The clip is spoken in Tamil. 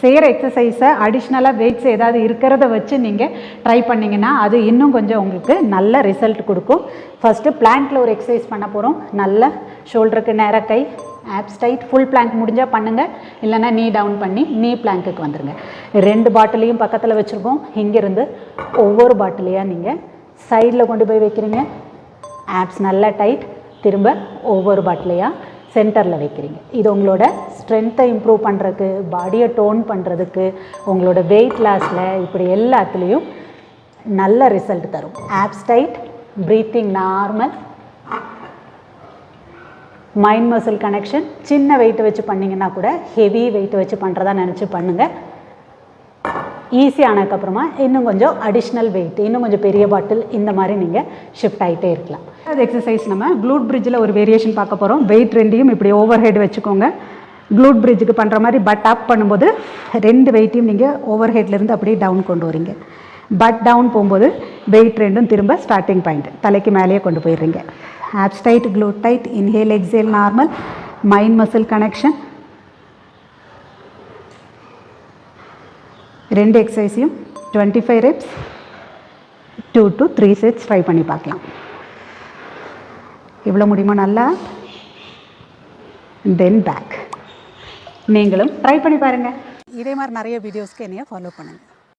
செய்கிற எக்ஸசைஸை அடிஷ்னலாக வெயிட்ஸ் ஏதாவது இருக்கிறத வச்சு நீங்கள் ட்ரை பண்ணிங்கன்னா அது இன்னும் கொஞ்சம் உங்களுக்கு நல்ல ரிசல்ட் கொடுக்கும். ஃபஸ்ட்டு பிளாங்க்கில் ஒரு எக்ஸசைஸ் பண்ண போகிறோம். நல்ல ஷோல்டருக்கு நேராக கை, ஆப்ஸ் டைட், ஃபுல் பிளாங்க் முடிஞ்சால் பண்ணுங்கள், இல்லைனா நீ டவுன் பண்ணி நீ பிளாங்க்குக்கு வந்துடுங்க. 2 பாட்டிலையும் பக்கத்தில் வச்சுருக்கோம். இங்கேருந்து ஒவ்வொரு பாட்டிலையாக நீங்கள் சைடில் கொண்டு போய் வைக்கிறீங்க. ஆப்ஸ் நல்லா டைட். திரும்ப ஒவ்வொரு பாட்டிலையாக சென்டரில் வைக்கிறீங்க. இது உங்களோட ஸ்ட்ரென்த்தை இம்ப்ரூவ் பண்ணுறதுக்கு, பாடியை டோன் பண்ணுறதுக்கு, உங்களோட வெயிட் லாஸில் இப்படி எல்லாத்துலேயும் நல்ல ரிசல்ட் தரும். Abs tight, breathing normal, mind muscle connection. சின்ன வெயிட்டை வச்சு பண்ணிங்கன்னா கூட ஹெவி வெயிட்டை வச்சு பண்ணுறதா நினச்சி பண்ணுங்கள். ஈஸி ஆனதுக்கப்புறமா இன்னும் கொஞ்சம் அடிஷ்னல் வெயிட், இன்னும் கொஞ்சம் பெரிய பாட்டில், இந்த மாதிரி நீங்கள் ஷிஃப்ட் ஆகிட்டே இருக்கலாம். அது எக்ஸசைஸ் நம்ம க்ளூட் பிரிட்ஜில் ஒரு வேரியேஷன் பார்க்க போகிறோம். வெயிட் 2யும் இப்படி ஓவர் ஹெட் வச்சுக்கோங்க. க்ளூட் பிரிட்ஜுக்கு பண்ணுற மாதிரி பட் அப் பண்ணும்போது 2 வெயிட்டையும் நீங்கள் ஓவர் ஹெட்லேருந்து அப்படியே டவுன் கொண்டு வரீங்க. பட் டவுன் போகும்போது வெயிட் 2ம் திரும்ப ஸ்டார்டிங் பாயிண்ட் தலைக்கு மேலேயே கொண்டு போயிடுறீங்க. Abs tight, glute tight, inhale exhale normal, mind muscle connection. 2 எக்ஸசைஸையும் 25 reps 2 to 3 sets ட்ரை பண்ணி பார்க்கலாம். இவ்வளோ முடியுமா? நல்லா தென் பேக். நீங்களும் ட்ரை பண்ணி பாருங்கள். இதே மாதிரி நிறைய வீடியோஸ்க்கு என்னைய ஃபாலோ பண்ணுங்கள்.